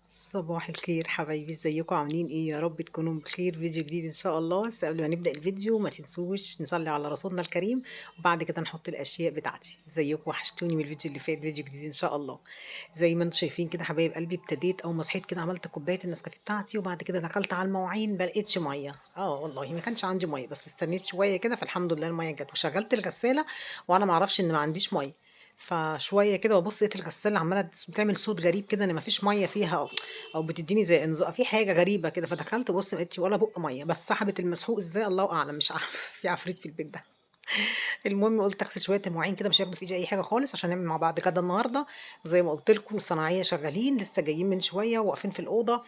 صباح الخير حبايبي، ازيكم عاملين ايه؟ يا رب تكونوا بخير. فيديو جديد ان شاء الله. بس قبل ما نبدأ الفيديو ما تنسوش نصلي على رسولنا الكريم، وبعد كده نحط الاشياء بتاعتي. ازيكم؟ وحشتوني من الفيديو اللي فات. فيديو جديد ان شاء الله. زي ما انتم شايفين كده حبايب قلبي، ابتديت اول ما صحيت كده عملت كوبايه النسكافيه بتاعتي، وبعد كده دخلت على المواعين ما لقيتش ميه. والله ما كانش عندي ميه، بس استنيت شويه كده فالحمد لله الميه جت، وشغلت الغساله وانا ما اعرفش ان ما عنديش ميه. فشويه كده وابص لقيت الغساله عماله بتعمل صوت غريب كده ان ما فيش ميه فيها، او بتديني زي انذار في حاجه غريبه كده. فدخلت بص ما لقيتش ولا بق ميه، بس سحبت المسحوق ازاي الله اعلم، مش عارف في عفريت في البيت ده. المهم قلت اغسل شويه المواعين كده، مش هياخدوا في ايدي اي حاجه خالص، عشان نعمل مع بعض غدا النهارده. زي ما قلت لكم الصناعيه شغالين لسه جايين من شويه واقفين في الاوضه.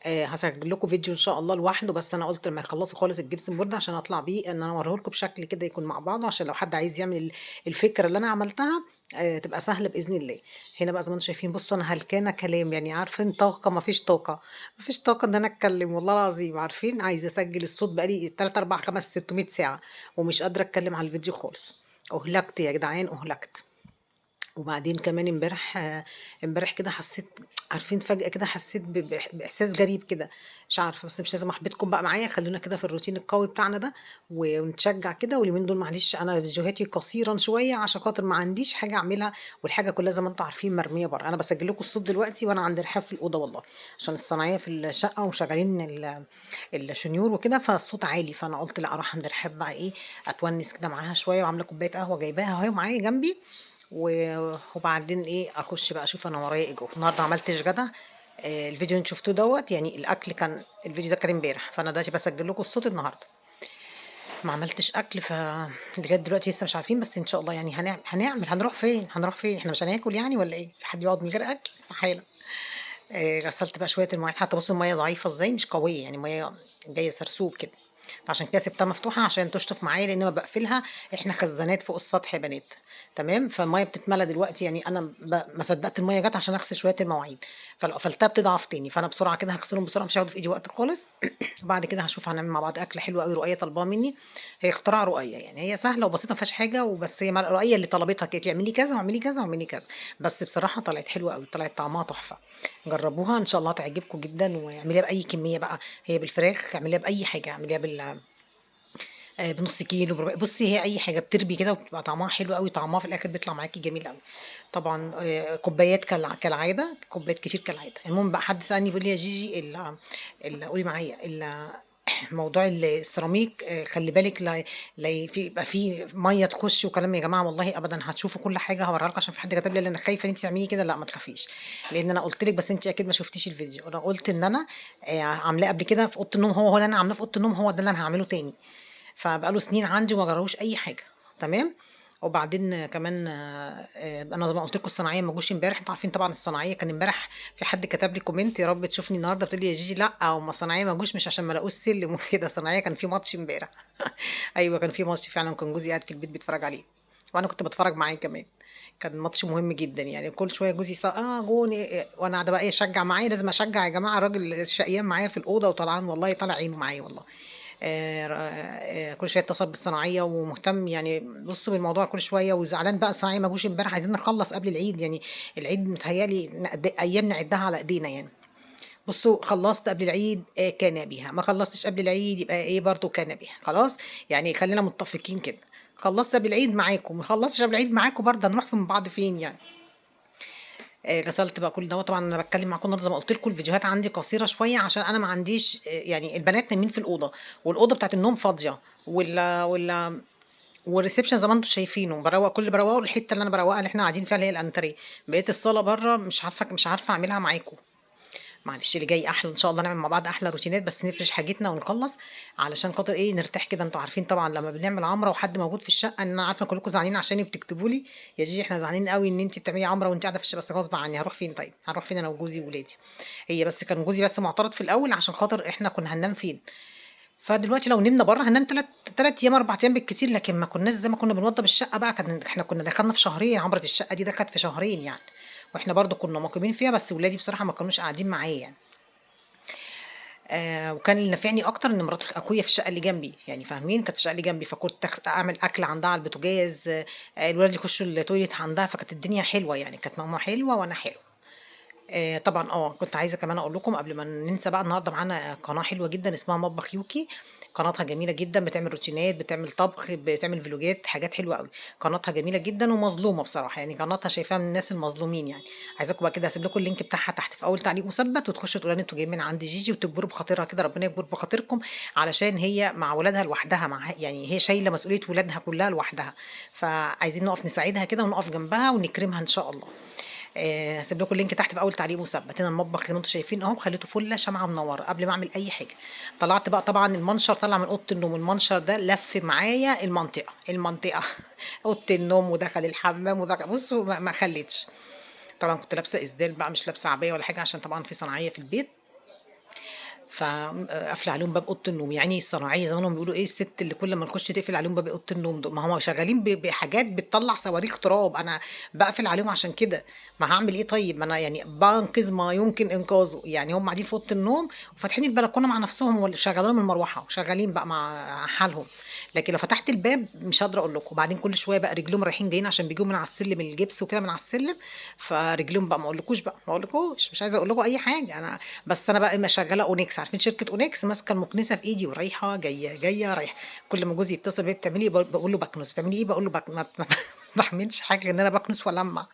هسجل لكم فيديو ان شاء الله لوحده، بس انا قلت لما يخلصوا خالص الجبسن بورد عشان اطلع بيه ان انا اوريه لكم بشكل كده يكون مع بعضه، عشان لو حد عايز يعمل الفكره اللي انا عملتها تبقى سهله باذن الله. هنا بقى زي ما انتم شايفين، بصوا انا هلكانه كلام، يعني عارفين طاقه ما فيش طاقه. ما فيش طاقه ان انا اتكلم والله العظيم. عارفين عايزه اسجل الصوت بقالي 3 4 5 600 ساعه ومش قادره اتكلم على الفيديو خالص. أهلكت يا جدعان، أهلكت. وبعدين كمان امبارح كده حسيت، عارفين فجأة كده حسيت بإحساس غريب كده. مش عارفة، بس مش لازم أحبطكم بقى معايا، خلونا كده في الروتين القوي بتاعنا ده ونتشجع كده. واليومين دول معلش أنا فيديوهاتي قصيرا شوية عشان خاطر ما عنديش حاجة أعملها، والحاجة كلها زي ما أنتم عارفين مرمية بره. أنا بسجل لكم الصوت دلوقتي وأنا عند رحاب في الأوضة والله، عشان الصناعية في الشقة وشغالين الشنيور وكده، فالصوت عالي. فأنا قلت لا أروح عند رحاب بقى إيه، أتونس كده معاها شوية، وعاملة كوباية قهوة جايباها أهي معايا جنبي. وبعدين ايه اخش بقى اشوف انا ورايا ايه جوه. النهارده عملتش غدا. الفيديو اللي انتوا شفتوه دوت، يعني الاكل كان، الفيديو ده كان امبارح، فانا دلوقتي بسجل لكم الصوت النهارده. ما عملتش اكل لغايه دلوقتي لسه مش عارفين، بس ان شاء الله يعني هنعمل هنروح فين احنا مش هناكل يعني ولا ايه؟ في حد يقعد من غير اكل؟ استحاله. غسلت بقى شويه المواعين، حتى بصوا الميه ضعيفه ازاي، مش قويه يعني، ميه جايه سرسوب كده. فعشان كده سبتها مفتوحه عشان تشطف معايا، لان ما بقفلها. احنا خزانات فوق السطح يا بنات. تمام، فالميه بتتملى دلوقتي، يعني انا ما صدقت الميه جت عشان اغسل شويه المواعين. فلو قفلتها بتضعف تاني، فانا بسرعه كده هغسلهم بسرعه، مش هياخدوا في ايدي وقت خالص. وبعد كده هشوف هنعمل مع بعض اكله حلوه قوي. رؤيه طلبها مني. هي اختراع رؤيه، يعني هي سهله وبسيطه ما فيهاش حاجه، وبس هي رؤيه اللي طلبتها كانت اعملي كذا واعملي كذا واعملي كذا. بس بصراحه طلعت حلوه قوي، طلعت طعمها تحفه. جربوها ان شاء الله تعجبكم جدا، واعمليها باي كميه بقى. هي بالفراخ اعمليها باي حاجه، اعمليها بنص كيلو بصي هي اي حاجه بتربي كده وبتبقى طعمها حلو قوي، طعمها في الاخر بيطلع معاكي جميل قوي. طبعا كوبايات كالعاده، كوبايات كتير كالعاده. المهم بقى حد سالني بيقول لي يا جيجي قولي معايا موضوع السيراميك، خلي بالك لا في يبقى في ميه تخش وكلام. يا جماعه والله ابدا، هتشوفوا كل حاجه هوريها لكم، عشان في حد كتب لي انا خايفه ان انت تعملي كده. لا ما تخافيش، لان انا قلت لك، بس انت اكيد ما شفتيش الفيديو. انا قلت ان انا عاملاه قبل كده في اوضه النوم، هو اللي انا عاملاه في اوضه النوم، هو ده اللي انا هعمله تاني. فبقى له سنين عندي وما جرالوش اي حاجه. تمام. وبعدين كمان انا زي ما قلت لكم الصناعيه ما جوش امبارح. انتوا عارفين طبعا الصناعيه كان امبارح. في حد كتب لي كومنت، يا رب تشوفني النهارده، بتقول لي يا جيجي لا هم الصناعيه ما جوش مش عشان ما لاقوش سلم وكده، الصناعيه كان في ماتش امبارح. ايوه كان في ماتش فعلا، كان جوزي قاعد في البيت بيتفرج عليه، وانا كنت بتفرج معاه كمان. كان ماتش مهم جدا، يعني كل شويه جوزي جون وانا قاعده بقى ايه اشجع معاه، لازم اشجع يا جماعه. الراجل الشقيان معايا في الاوضه وطلعان والله طالع عينه معايا والله. كل شويه اتصل بالصناعيه ومهتم، يعني بصوا بالموضوع كل شويه، وزعلان بقى الصناعيه ما جوش امبارح، عايزين نخلص قبل العيد يعني. العيد متهيالي ايام نعدها على ايدينا يعني. بصوا خلصت قبل العيد كان بها، ما خلصتش قبل العيد يبقى ايه برضو كان بها، خلاص. يعني خلينا متفقين كده. خلصت قبل العيد معاكم، ما خلصتش قبل العيد معاكم برضه، هنروح من بعض فين يعني. غسلت بقى كل ده. طبعا انا بتكلم معاكم النهارده زي ما قلت لكم الفيديوهات عندي قصيره شويه، عشان انا ما عنديش يعني البنات نايمين في الاوضه، والاوضه بتاعت النوم فاضيه، والريسبشن زي ما انتم شايفينه بروق، كل اللي بروقه الحته اللي انا بروقها اللي احنا قاعدين فيها اللي هي الانتريه. بقيت الصاله بره مش عارفه اعملها معاكم. معلش اللي جاي احلى ان شاء الله، نعمل مع بعض احلى روتينات، بس نفرش حاجتنا ونخلص علشان خاطر ايه نرتاح كده. انتوا عارفين طبعا لما بنعمل عمره وحد موجود في الشقه، ان انا عارفه كلكم زعلانين عشاني وبتكتبوا لي يا جيجي احنا زعلانين قوي ان انت بتعملي عمره وانت قاعده في الشقه، بس غصب عني هروح فين؟ طيب هنروح فين انا وجوزي وولادي؟ هي بس كان جوزي بس معترض في الاول عشان خاطر احنا كنا هننام فين. فدلوقتي لو نمنا بره هننام تلات ايام 4 ايام بالكتير، لكن ما كناش زي ما كنا بنوضب الشقه بقى. احنا كنا دخلنا في شهرين، عمره الشقه دي دخلت في شهرين يعني. واحنا برضو كنا مقيمين فيها، بس ولادي بصراحه ما كانوش قاعدين معايا يعني. وكان اللي نافعني اكتر ان مرات اخويا في الشقه اللي جنبي، يعني فاهمين، كانت في الشقه اللي جنبي، فكنت اعمل اكل عندها على البوتاجاز. الولاد يخشوا التويليت عندها، فكانت الدنيا حلوه يعني، كانت ماما حلوه وانا حلوه. طبعًا كنت عايزة كمان أقول لكم قبل ما ننسى بقى، النهارده معانا قناة حلوة جدًا اسمها مطبخ يوكي، قناتها جميلة جدًا، بتعمل روتينات، بتعمل طبخ، بتعمل فلوجات، حاجات حلوة أوي، قناتها جميلة جدًا ومظلومة بصراحة، يعني قناتها شايفاها من الناس المظلومين يعني. عايزاكم بقى كده هاسيب لكم اللينك بتاعها تحت في أول تعليق مثبت، وتخشوا تقولوا لي أنتم جايين من عند جيجي وتجبروا بخاطرها كده، ربنا يجبر بخاطركم، علشان هي مع ولادها لوحدها، يعني هي شايلة مسؤولية ولادها كلها لوحدها، فعايزين نقف نساعدها كده ونقف جنبها ونكرمها إن شاء الله. هاسيب لكم اللينك تحت في أول تعليق مثبت، هنا المطبخ زي ما أنتم شايفين أهو، خليته فُلّة شمعة منوّرة قبل ما أعمل أي حاجة. طلعت بقى طبعًا المنشر طالع من أوضة النوم، المنشر ده لَف معايا المنطقة أوضة النوم ودخل الحمام بُصّوا ما خلّيتش. طبعًا كنت لابسة إسدال بقى مش لابسة عباية ولا حاجة عشان طبعًا في صناعية في البيت. قافلة عليهم باب أوضة النوم، يا عيني الصناعية زمانهم بيقولوا إيه الست اللي كل ما نخش تقفل عليهم باب أوضة النوم ما هم شغالين بحاجات بتطلّع صواريخ تراب، أنا باقفل عليهم عشان كده، ما هاعمل إيه طيب؟ ما أنا يعني بانقذ ما يمكن إنقاذه، يعني هم قاعدين في أوضة النوم وفاتحين البلكونة مع نفسهم شغّالة لهم المروحة وشغالين بقى مع حالهم، لكن لو فتحت الباب مش قادرة أقول لكم، وبعدين كل شوية بقى رجليهم رايحين جايين عشان بييجوا من على السلم الجبس وكده من على السلم، فرجليهم بقى ما أقولكوش، مش عايزة أقول لكم أي حاجة، بس أنا بقى إيه مشغّلة أونيكس، عارفين شركة أونيكس؟ ماسكة المكنسة في إيدي ورايحة، جاية، جاية، رايحة، كل ما جوزي يتصل بيّا بتعملي إيه؟ باقول له باكنس، بتعملي إيه؟ باقول له ما باعملش حاجة غير إن أنا باكنس وألمّع،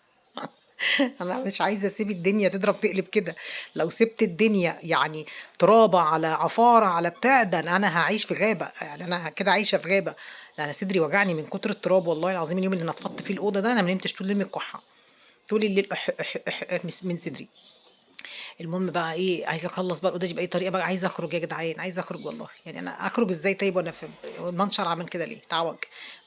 أنا مش عايزة أسيب الدنيا تضرب تقلب كده، لو سِبت الدنيا يعني ترابة على عفارة على بتاع، ده أنا هاعيش في غابة، يعني أنا كده عايشة في غابة، ده أنا صدري وجعني من كتر التراب والله العظيم اليوم اللي نطفطت فيه الأوضة ده أنا ما نمتش طول الليل من الكحة، طول الليل من صدري. المهم بقى إيه، عايزة أخلّص بقى الأوضة دي بأي طريقة بقى، عايزة أخرج يا جدعان، عايزة أخرج والله، يعني أنا أخرج إزاي طيب وأنا والمنشر عامل كده ليه؟ اتعوج،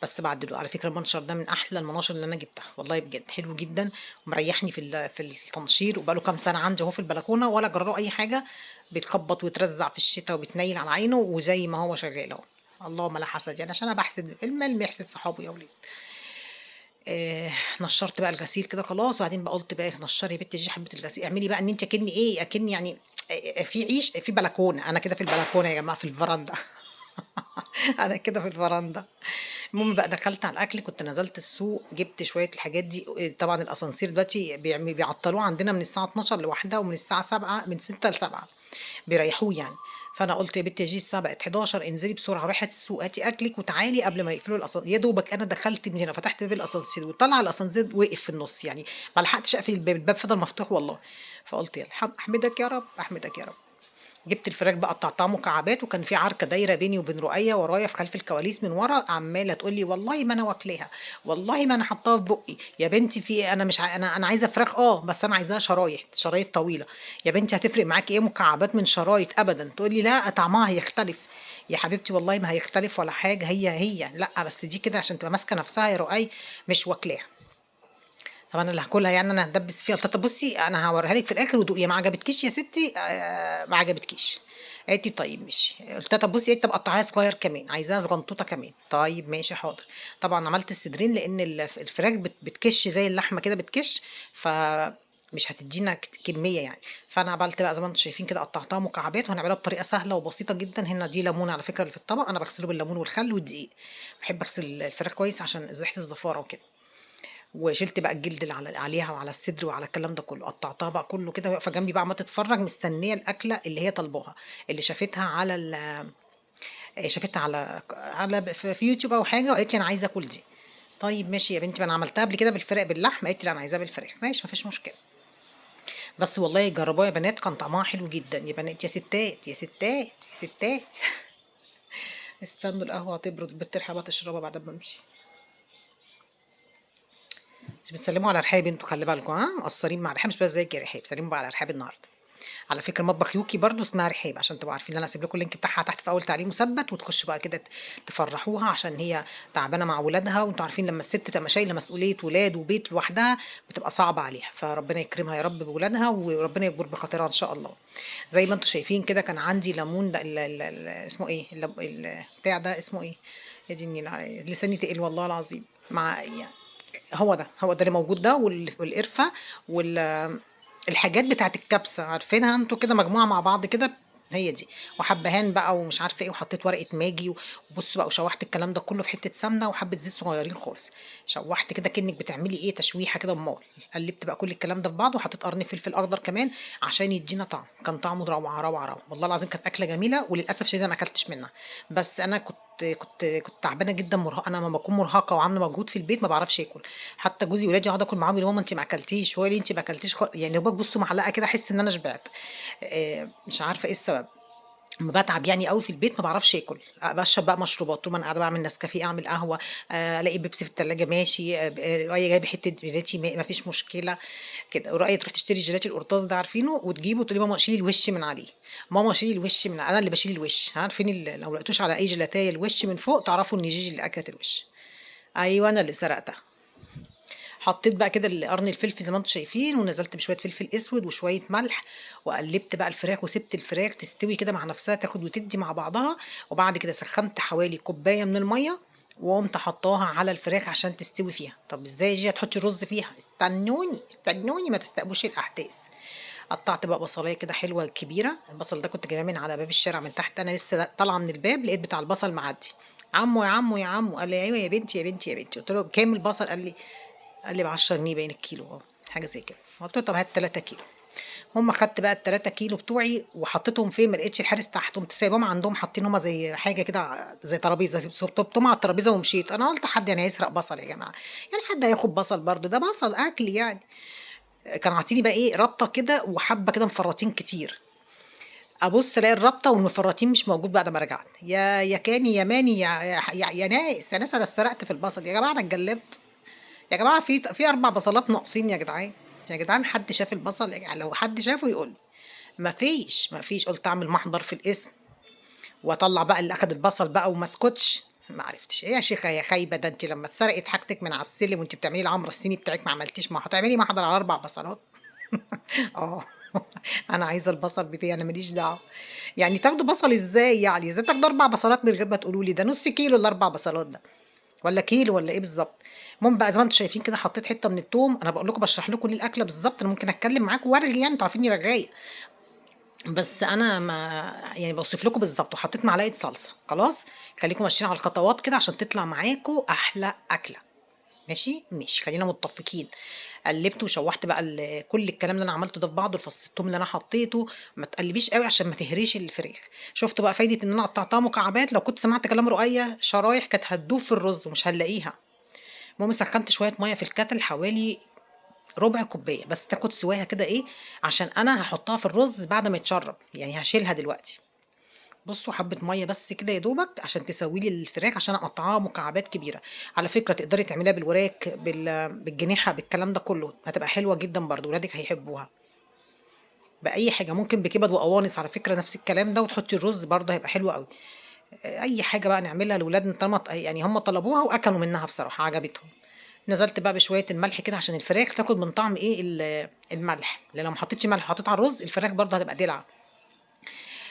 بس باعدله، على فكرة المنشر ده من أحلى المناشر اللي أنا جبتها، والله بجد حلو جدًا، ومريحني في التنشير، وبقى له كام سنة عندي أهو في البلكونة ولا جرى له أي حاجة، بيتخبط ويترزع في الشتا وبيتنيل على عينه، وزي ما هو شغال أهو، اللهم لا حسد يعني عشان أنا باحسد المال بيحسد صحابه يا ولاد. نشّرت بقى الغسيل كده خلاص، وبعدين بقى قُلت بقى نشّري يا بنتي دي حبّة الغسيل، اعملي بقى إن أنتِ أكني إيه، أكني يعني في بلكونة، أنا كده في البلكونة يا جماعة في الفراندا، أنا كده في الفراندا. المهم بقى دخلت على الأكل، كنت نزلت السوق جِبت شوية الحاجات دي، طبعًا الأسانسير دلوقتي بيعطّلوه عندنا من الساعة 12:00 ل13:00 ومن الساعة 19:00 من 6:00 ل19:00 بيريّحوه يعني، فأنا قُلت يا بنتي يا جيجي الساعة بقت 11:00 انزلي بسرعة روحي هاتي السوق، هاتي أكلِك وتعالي قبل ما يقفلوا يا دوبك أنا دخلت من هنا فتحت باب الأسانسير وطالعة الأسانسير وقف في النُص، يعني ما لحقتش أقفل الباب، الباب فضل مفتوح والله، فقُلت يالّا أحمدك يا رب، أحمدك يا رب. جِبت الفراخ بقى قطّعتها مكعبات، وكان في عركة دايرة بيني وبين رُقيّة ورايا في خلف الكواليس من ورا، عمّالة تقول لي: "والله ما أنا واكلاها، والله ما أنا حاطاها في بُقّي." يا بنتي في إيه؟ أنا مش أنا عايزة فراخ بس أنا عايزاها شرايح، شرايط طويلة. يا بنتي هتفرق معاكِ إيه مكعبات من شرايط أبدًا. تقول لي: "لأ طعمها هيختلف." يا حبيبتي والله ما هيختلف ولا حاجة، هي. لأ بس دي كده عشان تبقى ماسكة نفسها يا رُقيّة مش واكلاها. طب أنا اللي هاكلها يعني أنا هاتدبّس فيها، قُلت لها: "طب بُصّي أنا هاورّيها لِك في الآخر ودوقيها، ما عجبتكيش يا ستّي ما عجبتكيش." قالت لي: "طيب ماشي." قُلت لها: "طب بُصّي." قالت لي: "طب قطّعيها صغيّر كمان، عايزاها صغنطوطة كمان." طيب ماشي حاضر. طبعًا عملت الصدرين لإن الفراخ بتكِش زي اللحمة كده بتكِش، مش هتدّينا كمية يعني، فأنا عملت بقى زي ما أنتم شايفين كده قطّعتها مكعبات وهنعملها بطريقة سهلة وبسيطة جدًا، هنا دي ليمون على فكرة اللي في الطبق، أنا باغسله بالليمون والخل والدقيق، باحب أغسل الفراخ كويس عشان ريحة الزفارة وكده. وشِلت بقى الجلد اللي عليها وعلى الصدر وعلى الكلام ده كله، قطّعتها بقى كله كده واقفة جنبي بقى عمّالة تتفرّج مستنية الأكلة اللي هي طالباها، اللي شافتها على شافتها في يوتيوب أو حاجة وقالت لي أنا عايزة آكل دي. طيب ماشي يا بنتي ما أنا عملتها قبل كده باللحمة، قالت لي لأ أنا عايزاها بالفراخ، ماشي ما فيش مشكلة. بس والله جرّبوها يا بنات كان طعمها حلو جدًا، يا بنات يا ستات، يا ستات، يا ستات. استنوا القهوة هتبرد، البت ريحة بقى تشربها بعد أمّا أمشي. مش بتسلموا على رحاب انتوا خلي بالكم مقصرين مع رحاب مش بس زيك يا رحاب سلموا بقى على رحاب النهارده. على فكره مطبخ يوكي برضو اسمها رحاب عشان تبقوا عارفين انا هسيب لكم اللينك بتاعها تحت في اول تعليق مثبت وتخشوا بقى كده تفرحوها عشان هي تعبانه مع ولادها وانتوا عارفين لما الست تبقى شايله مسؤوليه ولاد وبيت لوحدها بتبقى صعبه عليها فربنا يكرمها يا رب بولادها وربنا يكبر بخاطرها ان شاء الله. زي ما انتوا شايفين كده كان عندي ليمون ده اسمه ايه بتاع ده اسمه ايه يا دي النيل لساني تقيل والله العظيم مع يعني هو ده اللي موجود ده والقرفة وال الحاجات بتاعة الكبسة عارفينها انتم كده مجموعة مع بعض كده هي دي، وحبهان بقى ومش عارفة إيه، وحطيت ورقة ماجي وبُص بقى وشوّحت الكلام ده كلّه في حتّة سمنة وحبّة زيت صغيّرين خالص، شوّحت كده كإنِّك بتعملي إيه تشويحة كده أُمّال، قلّبت بقى كل الكلام ده في بعضه وحطيت قرن فلفل أخضر كمان عشان يدّينا طعم، كان طعمه روعة، روعة، روعة، والله العظيم كانت أكلة جميلة وللأسف الشديد أنا ما أكلتش منها، بس أنا كنت تعبانة جدًا أنا لمّا باكون مرهقة وعاملة مجهود في البيت ما باعرفش آكل، حتى جوزي وولادي أقعد آكل معاهم يقولوا: "ماما أنتِ ما أكلتيش." هو ليه أنتِ ما أكلتيش يعني يا دوبك بُصّوا معلقة كده أحس إن أنا شبعت، مش عارفة إيه السبب. أمّا باتعب يعني أوي في البيت ما باعرفش آكل، باشرب بقى مشروبات، طول ما أنا قاعدة باعمل نسكافيه، أعمل قهوة، ألاقي بيبسي في التلاجة ماشي، رؤية جايبة حتة جيلاتي ما فيش مشكلة، كده. رؤية تروح تشتري الجيلاتي القرطاس ده عارفينه وتجيبه تقول لي: "ماما شيلي الوش من عليه." ماما شيلي الوش أنا اللي باشيل الوش، عارفين لو لقيتوش على أي جيلاتاية الوش من فوق تعرفوا إن جيجي اللي أكلت الوش. أيوه أنا اللي سرقتها. حطيت بقى كده قرن الفلفل زي ما أنتم شايفين، ونزلت بشوية فلفل أسود وشوية ملح، وقلّبت بقى الفراخ وسِبت الفراخ تستوي كده مع نفسها تاخد وتدّي مع بعضها، وبعد كده سخّنت حوالي كوباية من المَيّة، وقُمت حاطاها على الفراخ عشان تستوي فيها. طب إزاي يا جيجي هتحطّي الرز فيها؟ استنوني، استنوني ما تستقبوش الأحداث. قطّعت بقى بصلاية كده حلوة كبيرة، البصل ده كنت جايباه من على باب الشارع من تحت، أنا لسه طالعة من الباب لقيت بتاع البصل معدّي، عمو يا عمو يا عمو، قال لي: "أيوه يا بنتي، يا بنتي، يا بنتي." قُلت له: "بكام البصل؟" قال لي ب10 جنيه باين الكيلو حاجة زي كده، قُلت له: "طب هات 3 كيلو." المهم خدت بقى ال3 كيلو بتوعي وحطيتهم فين، ما لقيتش الحارس تحت، قُمت سايباهم عندهم حاطين هُم زي حاجة كده زي ترابيزة، سِبتهم على الترابيزة ومشيت، أنا قُلت حد يعني هيسرق بصل يا جماعة، يعني حد هياخد بصل برضه، ده بصل أكل يعني. كانوا عاطيني بقى إيه، رابطة كده وحبّة كده مفرّطين كتير، أبُص ألاقي الرابطة والمفرّطين مش موجود بعد ما رجعت، يا كاني يا ماني يا ناس، يا ناس أنا سرقت في البصل، يا جماعة أنا اتجلّبت. يا جماعة في 4 بصلات ناقصين يا جدعان، يا جدعان حد شاف البصل لو حد شافه يقول لي، ما فيش، قُلت أعمل محضر في القسم وأطلّع بقى اللي أخد البصل بقى وما اسكتش، ما عرفتش، إيه يا شيخة يا خايبة ده أنتِ لمّا اتسرقت حاجتِك من على السلم وأنتِ بتعملي العمرة الصيني بتاعِك ما عملتيش ما هتعملي محضر على 4 بصلات؟ آه، أنا عايزة البصل بتاعي أنا ما ليش دعوة، يعني تاخدوا بصل إزاي يعني، إزاي تاخدوا 4 بصلات من غير ما تقولوا لي، ده نُص كيلو ال4 بصلات ده. والّا كيلو والّا إيه بالضبط. المهم بقى زي ما أنتم شايفين كده حطيت حتّة من التوم، أنا باقول لكم باشرح لكم ليه الأكلة بالضبط، أنا ممكن أتكلم معاكم وأرغي يعني أنتم عارفينّي رغاية، بس أنا ما يعني باوصف لكم بالضبط، وحطيت معلقة صلصة، خلاص، خليكم ماشيين على الخطوات كده عشان تطلع معاكم أحلى أكلة، ماشي؟ ماشي، خلينا متفقين. قلّبت وشوّحت بقى كل الكلام اللي أنا عملته ده في بعضه، فص التوم اللي أنا حطيته، ما تقلّبيش أوي عشان ما تهريش الفراخ. شُفتوا بقى فايدة إن أنا قطّعتها مكعبات، لو كنت سمعت كلام رقيّة شرايح كانت هتدوب في الرز ومش هنلاقيها. المهم سخّنت شوية مَيّة في الكاتل حوالي ربع كوباية، بس تاخد سواها كده إيه، عشان أنا هاحطها في الرز بعد ما يتشرّب، يعني هاشيلها دلوقتي. بُصّوا حبّة مَيّة بس كده يا دوبك عشان تسوي لي الفراخ عشان أنا مقطّعاها مكعبات كبيرة. على فكرة تقدري تعمليها بالوراك، بالجناحة، بالكلام ده كلّه، هتبقى حلوة جدًا برضه، ولادِك هيحبوها. بأي حاجة، ممكن بكبد وقوانص على فكرة نفس الكلام ده وتحطّي الرز برضه هيبقى حلو أوي. أي حاجة بقى نعملها لولادنا طالما يعني هم طلبوها وأكلوا منها بصراحة عجبتهم. نزلت بقى بشوية الملح كده عشان الفراخ تاخد من طعم إيه الملح، لأن لو ما حطيتش ملح وحطيت على الرز الفراخ برضه هتبقى دلعة.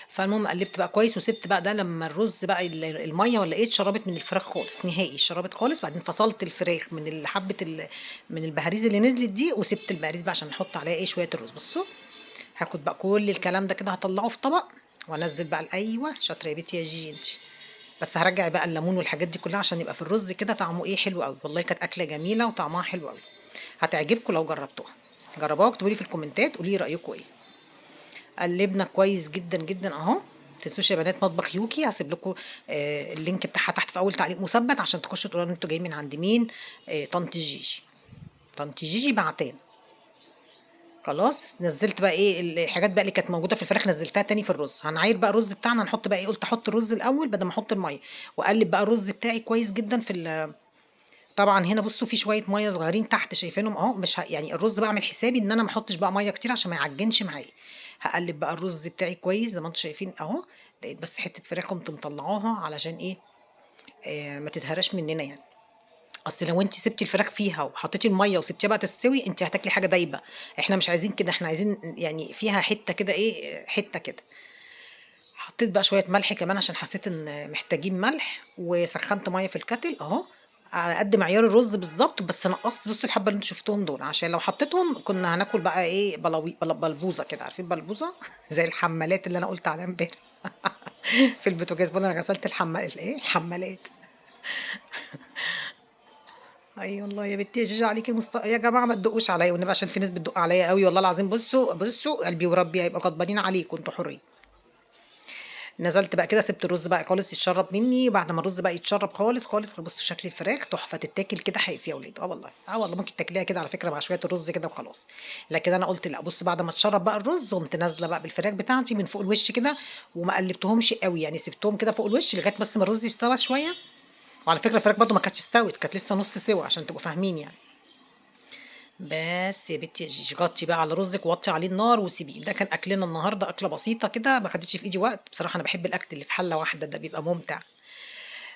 فالمهم قلبت بقى كويس وسِبت بقى ده لمّا الرز بقى المَيّة لقيت شربت من الفراخ خالص نهائي، شربت خالص، بعدين فصلت الفراخ من حبة من البهاريز اللي نزلت دي، وسِبت البهاريز بقى عشان نحط عليها إيه شوية الرز. بُصّوا هاخد بقى كل الكلام ده كده هاطلّعه في طبق، وأنزّل بقى أيوه شاطرة يا بنتي يا جيجي أنتِ. بس هارجّع بقى الليمون والحاجات دي كلّها عشان يبقى في الرز كده طعمه إيه حلو أوي، والله كانت أكلة جميلة وطعمها حلو أوي، هتعجبكم لو جرّبتوها. جرّبوها واكتبوا لي في الكومنتات قولوا لي رأيكم إيه. قلّبنا كويس جدًا، جدًا أهو، ما تنسوش يا بنات مطبخ يوكي، هاسيب لكم اللينك بتاعها تحت في أول تعليق مثبت عشان تخشوا تقولوا لنا أنتم جايين من عند مين، طنط جيجي، طنط جيجي بعتان. خلاص، نزّلت بقى إيه الحاجات بقى اللي كانت موجودة في الفراخ نزّلتها تاني في الرز، هنعاير بقى الرز بتاعنا نحط بقى إيه، قُلت أحط الرز الأول بدل ما أحط المَيّة، وأقلّب بقى الرز بتاعي كويس جدًا طبعًا هنا بُصّوا في شوية مَيّة صغيّرين تحت شايفينهم أهو، مش يعني الرز باعمل حسابي إن أنا ما احطش بقى مَيّة كتير عشان ما يعجنش معايا، هاقلّب بقى الرز بتاعي كويس زي ما أنتم شايفين أهو، لقيت بس حتّة فراخ قُمت مطلّعاها علشان إيه، ما تتهراش مننا يعني، أصل لو أنتِ سِبتِ الفراخ فيها وحطيتِ المَيّة وسِبتيها بقى تستوي أنتِ هتاكلي حاجة دايبة، إحنا مش عايزين كده، إحنا عايزين يعني فيها حتّة كده إيه، حتّة كده. حطيت بقى شوية ملح كمان عشان حسيت إن محتاجين ملح، وسخّنت مَيّة في الكاتل أهو، على قد معيار الرز بالضبط، بس نقّصت بُصّي الحبّة اللي أنتم شُفتوهم دول، عشان لو حطيتهم كنا هناكل بقى إيه بلبوزة كده، عارفين بلبوزة؟ زي الحمّالات اللي أنا قُلت عليها امبارح في البوتاجاز، باقول أنا غسلت الإيه، الحمّالات. أي والله يا بنتي يا جيجي عليكِ يا جماعة ما تدقّوش عليّا والنبي عشان في ناس بتدق عليّا أوي والله العظيم بُصّوا قلبي وربي هيبقوا غضبانين عليكم أنتم حُرين. نزلت بقى كده سِبت الرز بقى خالص يتشرّب منّي، بعد ما الرز بقى يتشرّب خالص، خالص، بُصّوا شكل الفراخ تحفة تتاكل كده حاف يا ولاد، والله، والله ممكن تاكليها كده على فكرة مع شوية الرز كده وخلاص. لكن أنا قُلت لأ، بُصّي بعد ما اتشرّب بقى الرز، قُمت نازلة بقى بالفراخ بتاعتي من فوق الوش كده، وما قلّبتهمش أوي، يعني سِبتهم كده فوق الوش لغاية بس ما الرز يستوى شوية، وعلى فكرة الفراخ برضه ما كانتش استوت، كانت لسه نُص سِوَى عشان تبقوا فاهمين يعني. بس يا بنتي يا جيجي غطّي بقى على رُزِّك ووطّي عليه النار وسيبيه، ده كان أكلنا النهارده، أكلة بسيطة كده ما خدتش في إيدي وقت، بصراحة أنا باحب الأكل اللي في حلة واحدة ده بيبقى ممتع.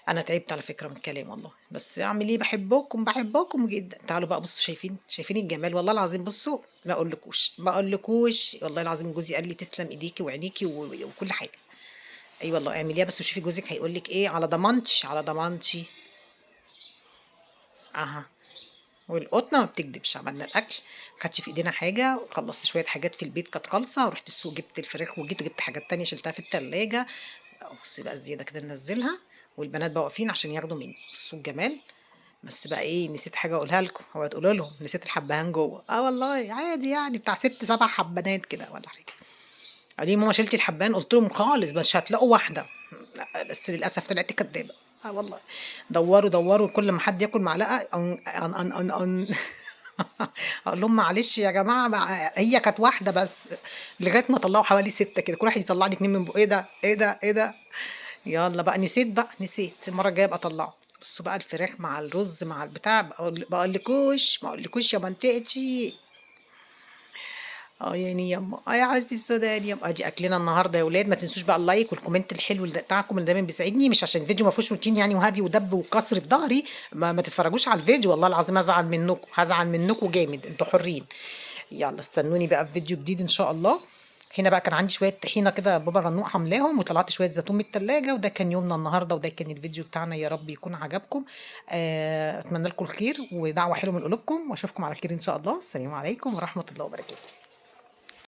أنا تعبت على فكرة من الكلام والله، بس أعمل إيه باحبكم، باحبكم جدًا. تعالوا بقى بُصّوا شايفين الجمال والله العظيم بُصّوا ما أقولكوش والله العظيم جوزي قال لي: "تسلم إيديكِ وعينيكِ وكل حاجة." أي والله اعمليها بس وشوفي جوزِك هيقول لِك إيه، على ضمانتي، على ضمانتي. أها. والقطنة ما بتكدبش، عملنا الأكل، ما خدش في إيدينا حاجة، خلّصت شوية حاجات في البيت كانت خالصة، ورُحت السوق جِبت الفراخ وجيت وجِبت حاجات تانية شِلتها في التلاجة، بُصّي بقى الزيادة كده ننزّلها، والبنات بقى واقفين عشان ياخدوا منّي، بصوا الجمال، بس بقى إيه نسيت حاجة أقولها لكم، اوعوا تقولوا لهم نسيت الحبّهان جوّه، والله عادي يعني بتاع 6، 7 حبّانات كده والّا حاجة، قالوا لي: "ماما شِلتِ الحبّان؟" قُلت لهم: "خالص مش هتلاقوا واحدة." بس للأسف طلعت كدّابة، والله، دوّروا كل ما حد ياكل معلقة أن أقول لهم معلش يا جماعة هي كانت واحدة بس، لغاية ما طلّعوا حوالي 6 كده، كل واحد يطلّع لي 2 من بُقّه، إيه ده، إيه ده، إيه ده؟ يالّا بقى نسيت، المرّة الجاية أبقى أطلّعه. بُصّوا بقى الفراخ مع الرز مع البتاع ما أقولكوش يا منطقتي. يا عيني يامّا، يا عزيزتي السوداني يامّا، أدي أكلنا النهارده يا ولاد، ما تنسوش بقى اللايك والكومنت الحلو بتاعكم اللي دايمًا بيساعدني، مش عشان الفيديو ما فيهوش روتين يعني وهري ودب وكسر في ضهري، ما تتفرجوش على الفيديو والله العظيم هازعل منكم جامد، أنتم حُرّين. يالّا استنوني بقى في فيديو جديد إن شاء الله. هنا بقى كان عندي شوية طحينة كده بابا غنوج عاملاهم، وطلعت شوية زيتون من التلاجة، وده كان يومنا النهارده، وده كان الفيديو بتاعنا، يا رب يكون عجبكم. أتمنى لكم الخير ودعوة حلوة من قلوبكم، وأشوفكم على خير إن شاء الله. السلام عليكم ورحمة الله وبركاته.